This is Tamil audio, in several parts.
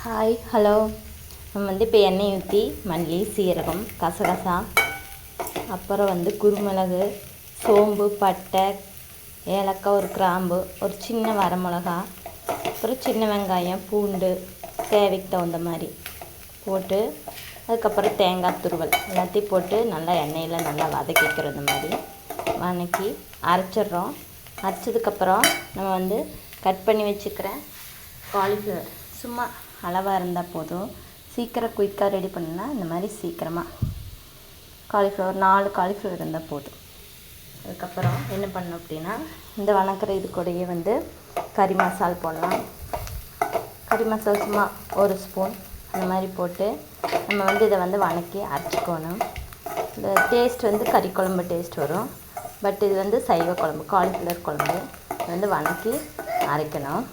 Hi hello. நம்ம இப்போ எண்ணெய் ஊற்றி மல்லி, சீரகம், கசகசா, அப்புறம் குருமிளகு, சோம்பு, பட்டை, ஏலக்காய், ஒரு கிராம்பு, ஒரு சின்ன வரமிளகா, அப்புறம் சின்ன வெங்காயம், பூண்டு தேவைக்கு தகுந்த மாதிரி போட்டு, அதுக்கப்புறம் தேங்காய் துருவல் எல்லாத்தையும் போட்டு நல்லா எண்ணெயில் நல்லா வதக்கிக்கிற மாதிரி வதக்கி அரைச்சிட்றோம். அரைச்சதுக்கப்புறம் நம்ம கட் பண்ணி வச்சுக்கிற காலிஃப்ளவர் சும்மா அளவாக இருந்தால் போதும். சீக்கிரம் குயிக்காக ரெடி பண்ணுன்னா இந்த மாதிரி சீக்கிரமாக காலிஃப்ளவர் 4 காலிஃப்ளவர் இருந்தால் போதும். அதுக்கப்புறம் என்ன பண்ணணும் அப்படின்னா, இந்த வணக்கிற இது கூடயே கறி மசால் போடலாம். கறி மசால் சும்மா 1 ஸ்பூன் அந்த மாதிரி போட்டு நம்ம இதை வணக்கி அரைச்சிக்கணும். இந்த டேஸ்ட் கறி குழம்பு டேஸ்ட் வரும். பட் இது சைவ குழம்பு, காலிஃப்ளவர் குழம்பு வணக்கி அரைக்கணும்.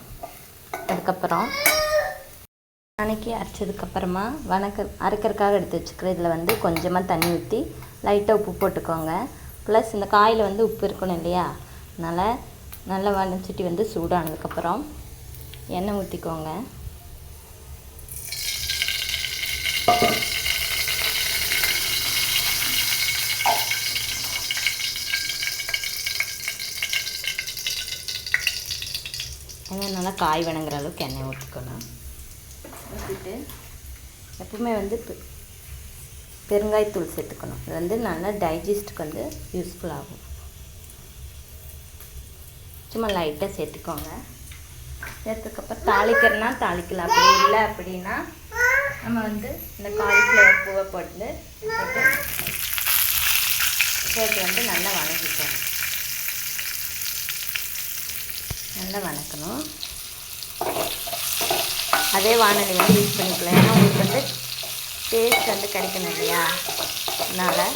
அதுக்கப்புறம் வணக்கி அரைச்சதுக்கப்புறமா அரைக்கிறதுக்காக எடுத்து வச்சுக்கிற இதில் கொஞ்சமாக தண்ணி ஊற்றி லைட்டாக உப்பு போட்டுக்கோங்க. ப்ளஸ் இந்த காயில் உப்பு இருக்கணும் இல்லையா, அதனால் நல்லா வணச்சிட்டு சூடானதுக்கப்புறம் எண்ணெய் ஊற்றிக்கோங்க. எண்ணெய் நல்லா காய் வணங்குற அளவுக்கு எண்ணெய் ஊற்றிக்கணும். ஊற்றிட்டு எப்பவுமே பெருங்காயத்தூள் சேர்த்துக்கணும். இது நல்லா டைஜஸ்ட்டுக்கு யூஸ்ஃபுல் ஆகும். சும்மா லைட்டாக சேர்த்துக்கோங்க. சேர்த்துக்கப்புறம் தாளிக்கிறனா தாளிக்கலாம். அப்படி இல்லை அப்படின்னா நம்ம இந்த காலிஃப்ளவர் பூவை போட்டு நல்லா வணக்கிக்கணும். நல்லா வணக்கணும். அதே வானொலி யூஸ் பண்ணிக்கலாம். ஏன்னா உங்களுக்கு டேஸ்ட் கிடைக்கணும் இல்லையா, அதனால்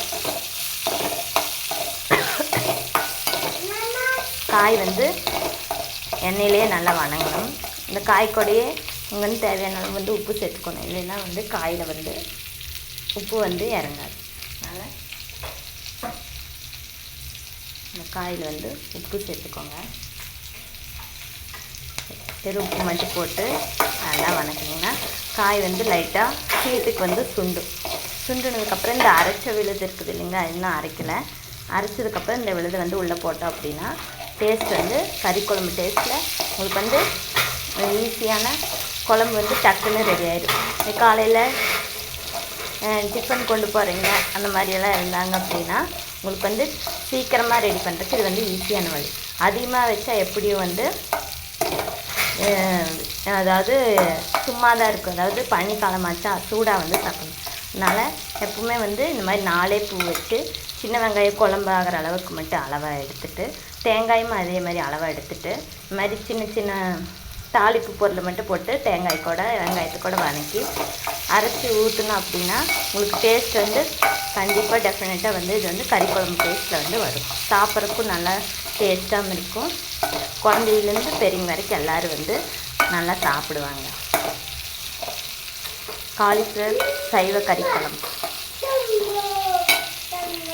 காய் எண்ணெயிலே நல்லா வணங்கணும். இந்த காய் கூடயே உங்களுக்கு தேவையான அளவு உப்பு சேர்த்துக்கணும். இல்லைன்னா காயில் உப்பு இறங்காது. அதனால் இந்த காயில் உப்பு சேர்த்துக்கோங்க. உப்பு மட்டும் போட்டு நல்லா வணக்கினீங்கன்னா காய் லைட்டாக ஹீட்டுக்கு சுண்டுனதுக்கப்புறம் இந்த அரைச்ச விழுது இருக்குது இல்லைங்க, இன்னும் அரைக்கலை. அரைச்சதுக்கப்புறம் இந்த விழுது உள்ளே போட்டோம் அப்படின்னா டேஸ்ட் கறி குழம்பு டேஸ்ட்டில் உங்களுக்கு ஈஸியான குழம்பு டக்குன்னு ரெடி ஆயிடும். காலையில் டிஃபன் கொண்டு போகிறீங்க அந்த மாதிரியெல்லாம் இருந்தாங்க அப்படின்னா உங்களுக்கு சீக்கிரமாக ரெடி பண்ணுறதுக்கு இது ஈஸியான வழி. அதிகமாக வச்சா எப்படியும் அதாவது சும்மா தான் இருக்கும். அதாவது பனிக்காலமாச்சா சூடாக சாப்பிடணும். அதனால் எப்பவுமே இந்த மாதிரி 4 பூ வச்சு சின்ன வெங்காயம் குழம்பு ஆகிற அளவுக்கு மட்டும் அளவாக எடுத்துகிட்டு, தேங்காயும் அதே மாதிரி அளவாக எடுத்துகிட்டு, இந்த மாதிரி சின்ன சின்ன தாளிப்பு பொருளை மட்டும் போட்டு தேங்காய் கூட வெங்காயத்தை கூட வதக்கி அரைச்சி ஊற்றணும் அப்படின்னா உங்களுக்கு டேஸ்ட் கண்டிப்பாக டெஃபினட்டாக இது கறி குழம்பு டேஸ்ட்டில் வரும். சாப்பிட்றதுக்கும் நல்லா டேஸ்ட்டாகவும் இருக்கும். குழந்தையிலேருந்து பெரியவங்க வரைக்கும் எல்லோரும் நல்லா சாப்பிடுவாங்க. காலிஃப்ளவர் சைவ கறி குழம்பு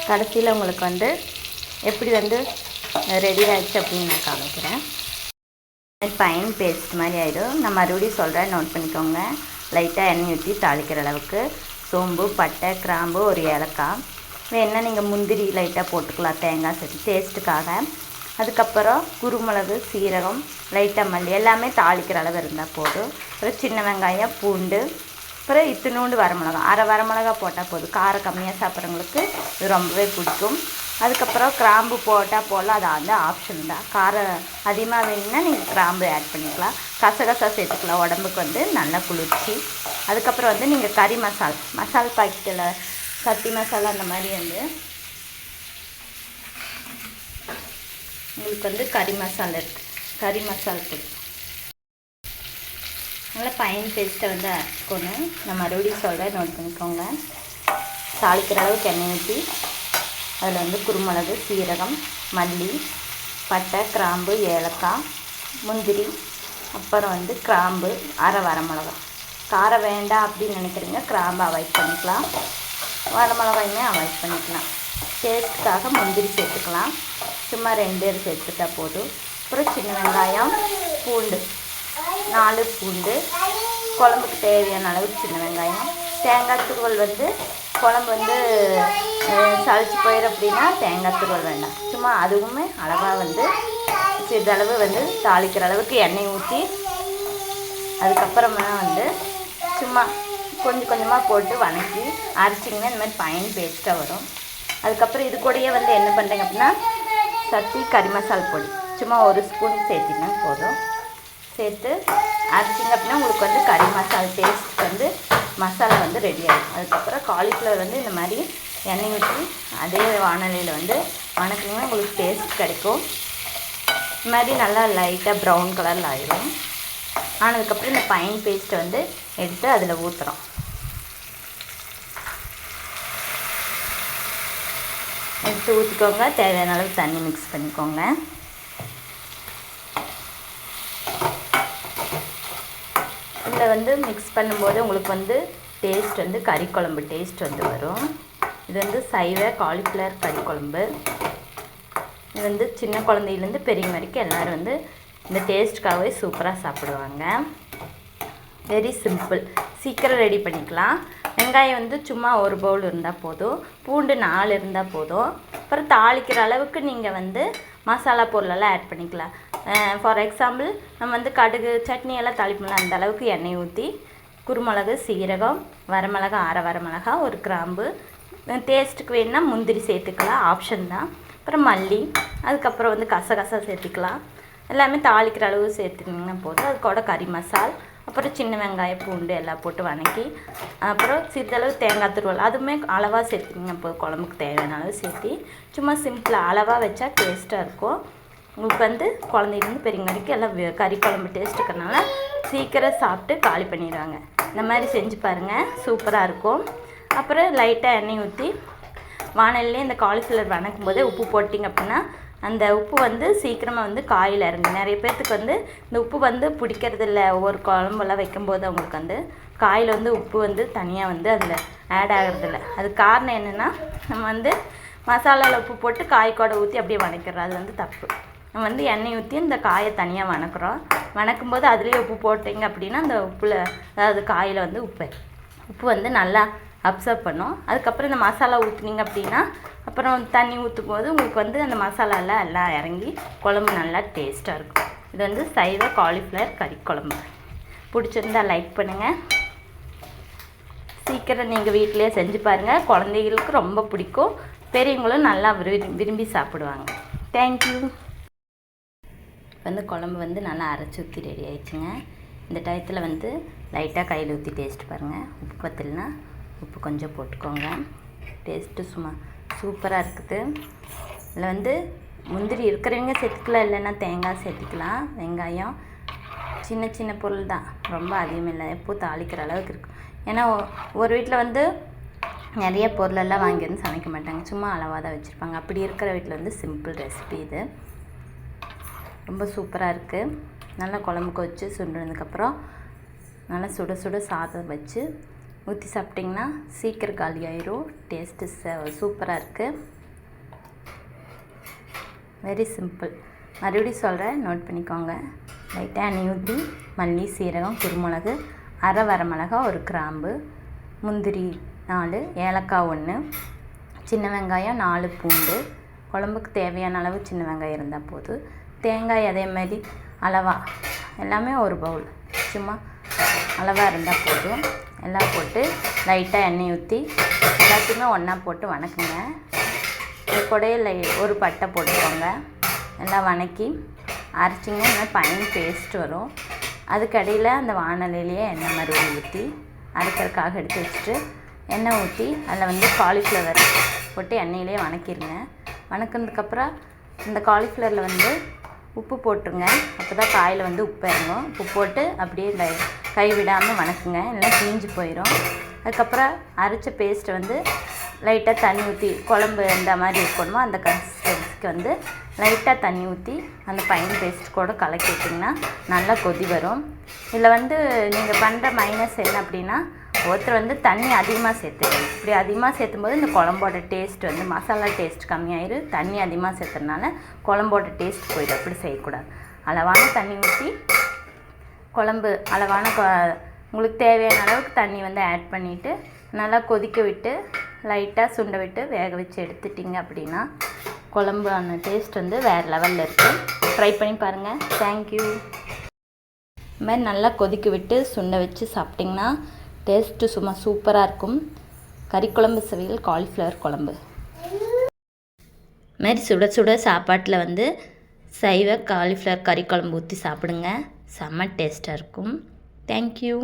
கடைசியில் உங்களுக்கு எப்படி ரெடி ஆகிடுச்சு அப்படின்னு நான் காமிக்கிறேன். பைன் பேஸ்ட் மாதிரி ஆகிடும். நான் மறுபடியும் சொல்கிறேன், நோட் பண்ணிக்கோங்க. லைட்டாக எண்ணெய் ஊற்றி தாளிக்கிற அளவுக்கு சோம்பு, பட்டை, கிராம்பு, ஒரு ஏலக்காய் வேணால் நீங்கள் முந்திரி லைட்டாக போட்டுக்கலாம், தேங்காய் சேர்த்து டேஸ்ட்டுக்காக. அதுக்கப்புறம் குருமிளகு, சீரகம், லைட்டாக மல்லி எல்லாமே தாளிக்கிற அளவு இருந்தால் போதும். அப்புறம் சின்ன வெங்காயம், பூண்டு, அப்புறம் இத்தினூண்டு வரமிளகா, அரை வரமிளகா போட்டால் போதும். காரம் கம்மியாக சாப்பிட்றவங்களுக்கு இது ரொம்பவே பிடிக்கும். அதுக்கப்புறம் கிராம்பு போட்டால் போடலாம், அது ஆப்ஷன் தான். காரம் அதிகமாக வேணும்னா நீங்கள் கிராம்பு ஆட் பண்ணிக்கலாம். கசகசா சேர்த்துக்கலாம், உடம்புக்கு நல்லா குளிர்ச்சி. அதுக்கப்புறம் நீங்கள் கறி மசால் பாக்கெட்டில் சட்டி மசாலா அந்த மாதிரி உங்களுக்கு கறி மசாலா இருக்குது, கறி மசால் பொடி நல்லா பைன் பேஸ்ட்டை அரைச்சிக்கணும். நான் மறுபடியும் சொல்கிறேன், நோட் பண்ணிக்கோங்க. தாளிக்கிற அளவுக்கு எண்ணெய் ஊற்றி அதில் குருமிளகு, சீரகம், மல்லி, பட்டை, கிராம்பு, ஏலக்காய், முந்திரி, அப்புறம் கிராம்பு, அரை வரமிளகா. காரம் வேண்டாம் அப்படின்னு நினைக்கிறீங்க, கிராம்பு அவாய்ட் பண்ணிக்கலாம், வரமிளகாயுமே அவாய்ட் பண்ணிக்கலாம். டேஸ்ட்டுக்காக முந்திரி சேர்த்துக்கலாம், சும்மா 2 சேர்த்துட்டா போதும். அப்புறம் சின்ன வெங்காயம், பூண்டு 4 பூண்டு, குழம்புக்கு தேவையான அளவுக்கு சின்ன வெங்காயம், தேங்காய் துருவல் வந்து குழம்பு வந்து சளிச்சு போயிடும் அப்படின்னா தேங்காய் துருவல் வேண்டாம். சும்மா அதுவுமே அளவாக வந்து சிறிதளவு வந்து தாளிக்கிற அளவுக்கு எண்ணெய் ஊற்றி அதுக்கப்புறமா வந்து சும்மா கொஞ்சம் கொஞ்சமாக போட்டு வதக்கி அரைச்சிங்கன்னா இந்த மாதிரி ஃபைன் பேஸ்ட்டாக வரும். அதுக்கப்புறம் இது கூடயே வந்து என்ன பண்ணுறேங்க அப்படின்னா சத்தி கறி மசால் பொடி சும்மா 1 ஸ்பூன் சேர்த்திங்கன்னா போதும். சேர்த்து அரைச்சிங்க அப்படின்னா உங்களுக்கு வந்து கறி மசால் டேஸ்ட் வந்து மசாலா வந்து ரெடி ஆகிடும். அதுக்கப்புறம் காலிஃப்ளவர் வந்து இந்த மாதிரி எண்ணெய் ஊற்றி அதே வானலியில் வந்து வணக்கிங்கன்னா உங்களுக்கு டேஸ்ட் கிடைக்கும். இந்த மாதிரி நல்லா லைட்டாக ப்ரௌன் கலரில் ஆகிடும். ஆனதுக்கப்புறம் இந்த ஃபைன் பேஸ்ட்டை வந்து எடுத்து அதில் ஊற்றுறோம். எடுத்து ஊற்றிக்கோங்க. தேவையான அளவு தண்ணி மிக்ஸ் பண்ணிக்கோங்க. இதில் வந்து மிக்ஸ் பண்ணும்போது உங்களுக்கு வந்து டேஸ்ட் வந்து கறி குழம்பு டேஸ்ட் வந்து வரும். இது வந்து சைவ காலிஃப்ளவர் கறி குழம்பு. இது வந்து சின்ன குழந்தையிலேருந்து பெரியவங்க வரைக்கும் எல்லோரும் வந்து இந்த டேஸ்ட்டுக்காகவே சூப்பராக சாப்பிடுவாங்க. வெரி சிம்பிள், சீக்கிரம் ரெடி பண்ணிக்கலாம். வெங்காயம் வந்து சும்மா 1 பவுல் இருந்தால் போதும், பூண்டு 4 இருந்தால் போதும். அப்புறம் தாளிக்கிற அளவுக்கு நீங்கள் வந்து மசாலா பொருளெல்லாம் ஆட் பண்ணிக்கலாம். ஃபார் எக்ஸாம்பிள் நம்ம வந்து கடுகு சட்னி எல்லாம் தாளிப்போம்ல, அந்த அளவுக்கு எண்ணெய் ஊற்றி குருமிளகு, சீரகம், வரமிளகா, அரை வரமிளகா, 1 கிராம்பு, டேஸ்ட்டுக்கு வேணுன்னா முந்திரி சேர்த்துக்கலாம், ஆப்ஷன் தான். அப்புறம் மல்லி, அதுக்கப்புறம் வந்து கசகசா சேர்த்துக்கலாம். எல்லாமே தாளிக்கிற அளவு சேர்த்துக்கிங்கன்னா போதும். அது கூட கறி மசால், அப்புறம் சின்ன வெங்காயம், பூண்டு எல்லாம் போட்டு வதக்கி அப்புறம் சிறிதளவு தேங்காய் துருவல் அதுவுமே அளவாக சேர்த்துக்கிங்க போதும். குழம்புக்கு தேவையான அளவு சேர்த்து சும்மா சிம்பிளாக அளவாக வச்சா டேஸ்ட்டாக இருக்கும். உங்களுக்கு வந்து குழந்தைலேருந்து பெரியவங்க வரைக்கும் எல்லாம் கறி குழம்பு டேஸ்ட் இருக்கிறனால சீக்கிரம் சாப்பிட்டு காலி பண்ணிடுவாங்க. இந்த மாதிரி செஞ்சு பாருங்கள், சூப்பராக இருக்கும். அப்புறம் லைட்டாக எண்ணெய் ஊற்றி வானல்லே இந்த காலிஃப்ளவர் வதக்கும் போதே உப்பு போட்டிங்க அப்படின்னா அந்த உப்பு வந்து சீக்கிரமாக வந்து காயில் இறங்கும். நிறைய பேர்த்துக்கு வந்து இந்த உப்பு வந்து பிடிக்கிறதில்ல. ஒவ்வொரு குழம்பெல்லாம் வைக்கும்போது அவங்களுக்கு வந்து காயில் வந்து உப்பு வந்து தனியாக வந்து அதில் ஆட் ஆகிறதில்ல. அது காரணம் என்னென்னா நம்ம வந்து மசாலாவில் உப்பு போட்டு காய்க்கூட ஊற்றி அப்படியே வதக்கிறோம். அது வந்து தப்பு. நம்ம வந்து எண்ணெய் ஊற்றி இந்த காயை தனியாக வதக்குறோம். வதக்கும்போது அதுலேயே உப்பு போட்டிங்க அப்படின்னா அந்த உப்பில் அதாவது காயில் வந்து உப்பு வந்து நல்லா அப்சர்வ் பண்ணும். அதுக்கப்புறம் இந்த மசாலா ஊற்றுனீங்க அப்படின்னா அப்புறம் தண்ணி ஊற்றும் போது உங்களுக்கு வந்து அந்த மசாலாலாம் எல்லாம் இறங்கி குழம்பு நல்லா டேஸ்ட்டாக இருக்கும். இது வந்து சைவ காலிஃப்ளவர் கறி குழம்பு. பிடிச்சிருந்தா லைக் பண்ணுங்கள். சீக்கிரம் நீங்கள் வீட்டிலே செஞ்சு பாருங்கள். குழந்தைகளுக்கு ரொம்ப பிடிக்கும், பெரியவங்களும் நல்லா விரும்பி சாப்பிடுவாங்க. தேங்க்யூ. வந்து குழம்பு வந்து நல்லா அரைச்சி ஊற்றி ரெடி ஆயிடுச்சுங்க. இந்த டயத்தில் வந்து லைட்டாக கையில் ஊற்றி டேஸ்ட் பாருங்கள். உப்பு பத்தலைன்னா உப்பு கொஞ்சம் போட்டுக்கோங்க. டேஸ்ட்டு சும்மா சூப்பராக இருக்குது. இதில் வந்து முந்திரி இருக்கிறவங்க சேர்த்துக்கலாம், இல்லைன்னா தேங்காய் சேர்த்துக்கலாம். வெங்காயம் சின்ன சின்ன பொருள் தான், ரொம்ப அதிகம் இல்லை. எப்போ தாளிக்கிற அளவுக்கு இருக்கும். ஏன்னா ஒரு வீட்டில் வந்து நிறைய பொருளெல்லாம் வாங்கி வந்து சமைக்க மாட்டாங்க, சும்மா அளவாக தான் வச்சுருப்பாங்க. அப்படி இருக்கிற வீட்டில் வந்து சிம்பிள் ரெசிபி இது. ரொம்ப சூப்பராக இருக்குது. நல்லா குழம்புக்கு வச்சு சுண்டுனதுக்கப்புறம் நல்லா சுட சுட சாதம் வச்சு ஊற்றி சாப்பிட்டிங்கன்னா சீக்கிரம் காலி ஆயிரும். டேஸ்ட்டு சூப்பராக இருக்குது. Very simple. மறுபடியும் சொல்கிறேன், நோட் பண்ணிக்கோங்க. லைட்டாக எண்ணெய் ஊற்றி மல்லி, சீரகம், குருமிளகு, அரை வரமிளகா, 1 கிராம்பு, முந்திரி 4, ஏலக்காய் 1, சின்ன வெங்காயம் 4, பூண்டு, குழம்புக்கு தேவையான அளவு சின்ன வெங்காயம் இருந்தால் போதும். தேங்காய் அதே மாதிரி அளவாக எல்லாமே 1 பவுல் சும்மா அளவாக இருந்தால் போதும். எல்லாம் போட்டு லைட்டாக எண்ணெய் ஊற்றி எல்லாத்தையுமே ஒன்றா போட்டு வதக்குங்க. இது கூடயே ஒரு பட்டை போட்டுக்கோங்க. எல்லாம் வதக்கி அரைச்சிங்கன்னா இந்த ஃபைன் பேஸ்ட் வரும். அதுக்கடையில் அந்த வானலிலேயே எண்ணெய் மறுபடியும் ஊற்றி அரைக்கிறதுக்காக எடுத்து வச்சுட்டு எண்ணெய் ஊற்றி அதில் வந்து காலிஃப்ளவர் போட்டு எண்ணெயிலே வதக்கிடுங்க. வதக்குனதுக்கப்புறம் இந்த காலிஃப்ளவரில் வந்து உப்பு போட்டுருங்க. அப்போ தான் காயில் வந்து உப்பு இறங்கும். உப்பு போட்டு அப்படியே கை விடாமல் வதக்குங்க, இல்லைன்னா தீஞ்சு போயிடும். அதுக்கப்புறம் அரைச்ச பேஸ்ட்டை வந்து லைட்டாக தண்ணி ஊற்றி குழம்பு இந்த மாதிரி இருக்கணுமோ அந்த கன்சிஸ்டன்சிக்கு வந்து லைட்டாக தண்ணி ஊற்றி அந்த ஃபைன் பேஸ்ட் கூட கலக்கி விட்டிங்கன்னா நல்லா கொதி வரும். இதில் வந்து நீங்கள் பண்ணுற மைனஸ் என்ன அப்படின்னா, ஒருத்தர் வந்து தண்ணி அதிகமாக சேர்த்துக்கணும். இப்படி அதிகமாக சேர்த்தும்போது இந்த குழம்போட டேஸ்ட் வந்து மசாலா டேஸ்ட் கம்மியாயிரும். தண்ணி அதிகமாக சேர்த்துறதுனால குழம்போட டேஸ்ட் போயிடும். அப்படி செய்யக்கூடாது. அளவான தண்ணி ஊற்றி குழம்பு அளவான உங்களுக்கு தேவையான அளவுக்கு தண்ணி வந்து ஆட் பண்ணிவிட்டு நல்லா கொதிக்க விட்டு லைட்டாக சுண்ட விட்டு வேக வச்சு எடுத்துட்டிங்க அப்படின்னா குழம்பு டேஸ்ட் வந்து வேறு லெவலில் இருக்கும். ட்ரை பண்ணி பாருங்கள். தேங்க்யூ. இது மாதிரி நல்லா கொதிக்க விட்டு சுண்ட வச்சு சாப்பிட்டிங்கன்னா டேஸ்ட்டு சும்மா சூப்பராக இருக்கும். கறிக்குழம்பு சமையல் காலிஃப்ளவர் குழம்பு மாதிரி சுட சுட சாப்பாட்டில் வந்து சைவ காலிஃப்ளவர் கறி குழம்பு ஊற்றி சாப்பிடுங்க. செம்ம டேஸ்ட்டாக இருக்கும். தேங்க்யூ.